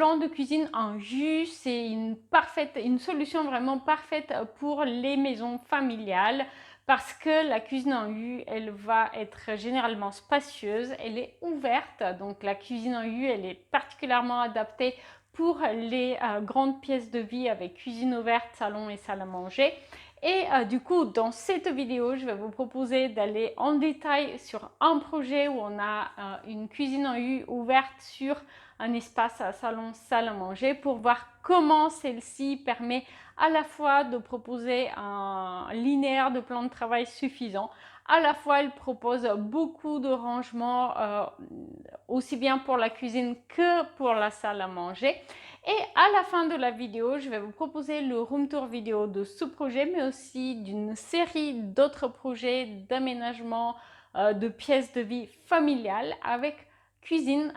plan de cuisine en U, c'est une solution vraiment parfaite pour les maisons familiales parce que la cuisine en U, elle va être généralement spacieuse, elle est ouverte, donc la cuisine en U, elle est particulièrement adaptée pour les grandes pièces de vie avec cuisine ouverte, salon et salle à manger. Et du coup, dans cette vidéo, je vais vous proposer d'aller en détail sur un projet où on a une cuisine en U ouverte sur un espace salon, salle à manger pour voir comment celle-ci permet à la fois de proposer un linéaire de plan de travail suffisant, à la fois elle propose beaucoup de rangements aussi bien pour la cuisine que pour la salle à manger. Et à la fin de la vidéo, je vais vous proposer le room tour vidéo de ce projet, mais aussi d'une série d'autres projets d'aménagement de pièces de vie familiales avec cuisine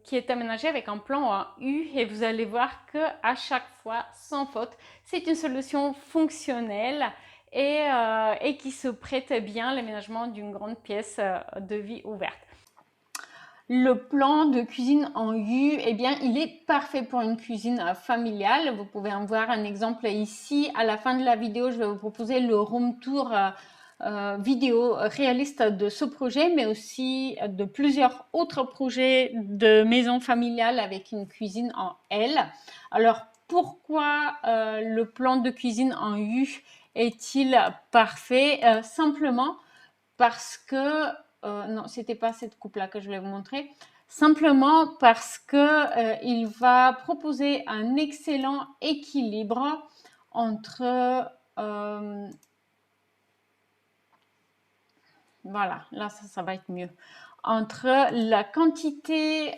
qui est aménagée avec un plan en U. Et vous allez voir que à chaque fois, sans faute, c'est une solution fonctionnelle et qui se prête bien à l'aménagement d'une grande pièce de vie ouverte. Le plan de cuisine en U, eh bien, il est parfait pour une cuisine familiale. Vous pouvez en voir un exemple ici. À la fin de la vidéo, je vais vous proposer le room tour vidéo réaliste de ce projet, mais aussi de plusieurs autres projets de maisons familiales avec une cuisine en L. Alors, pourquoi le plan de cuisine en U est-il parfait? Simplement parce que non, c'était pas cette coupe-là que je voulais vous montrer. Simplement parce que il va proposer un excellent équilibre entre voilà, là ça va être mieux. Entre la quantité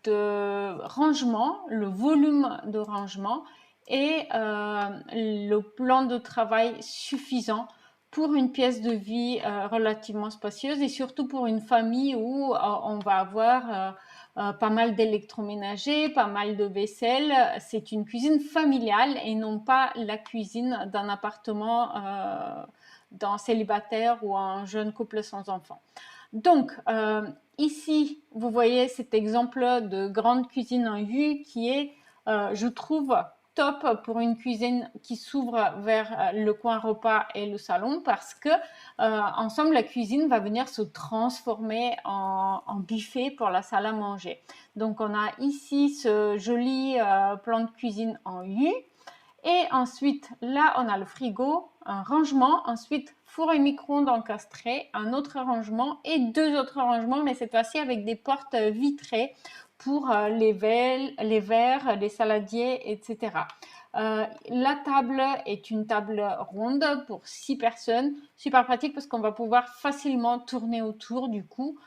de rangement, le volume de rangement et le plan de travail suffisant pour une pièce de vie relativement spacieuse et surtout pour une famille où on va avoir pas mal d'électroménager, pas mal de vaisselle. C'est une cuisine familiale et non pas la cuisine d'un appartement d'un célibataire ou un jeune couple sans enfant. Donc, ici, vous voyez cet exemple de grande cuisine en U qui est, je trouve, top pour une cuisine qui s'ouvre vers le coin repas et le salon parce que ensemble la cuisine va venir se transformer en buffet pour la salle à manger. Donc on a ici ce joli plan de cuisine en U. Et ensuite, là, on a le frigo, un rangement, ensuite four et micro-ondes encastrés, un autre rangement et deux autres rangements, mais cette fois-ci avec des portes vitrées pour les verres, les saladiers, etc. La table est une table ronde pour 6 personnes, super pratique parce qu'on va pouvoir facilement tourner autour du coup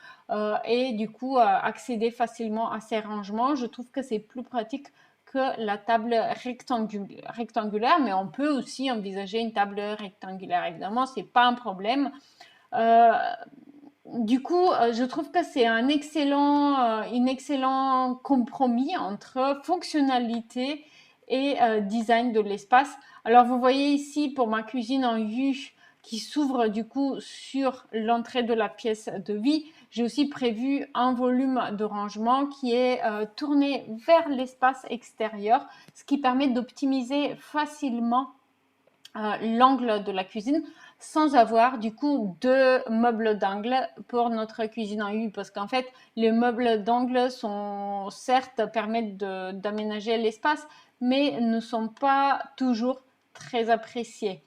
et du coup accéder facilement à ces rangements. Je trouve que c'est plus pratique que la table rectangulaire, mais on peut aussi envisager une table rectangulaire. Évidemment, c'est pas un problème. Du coup, je trouve que c'est un excellent compromis entre fonctionnalité et design de l'espace. Alors, vous voyez ici, pour ma cuisine en U, qui s'ouvre du coup sur l'entrée de la pièce de vie, j'ai aussi prévu un volume de rangement qui est tourné vers l'espace extérieur, ce qui permet d'optimiser facilement l'angle de la cuisine sans avoir du coup deux meubles d'angle pour notre cuisine en U parce qu'en fait les meubles d'angle sont certes permettent d'aménager l'espace mais ne sont pas toujours très appréciés.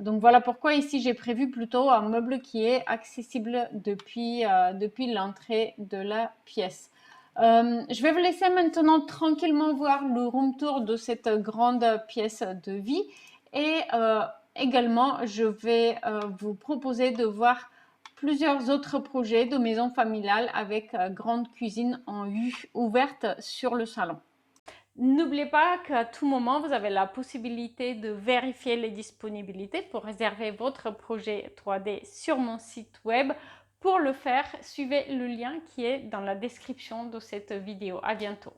Donc voilà pourquoi ici j'ai prévu plutôt un meuble qui est accessible depuis l'entrée de la pièce. Je vais vous laisser maintenant tranquillement voir le room tour de cette grande pièce de vie et également je vais vous proposer de voir plusieurs autres projets de maisons familiales avec grande cuisine en U ouverte sur le salon. N'oubliez pas qu'à tout moment, vous avez la possibilité de vérifier les disponibilités pour réserver votre projet 3D sur mon site web. Pour le faire, suivez le lien qui est dans la description de cette vidéo. À bientôt.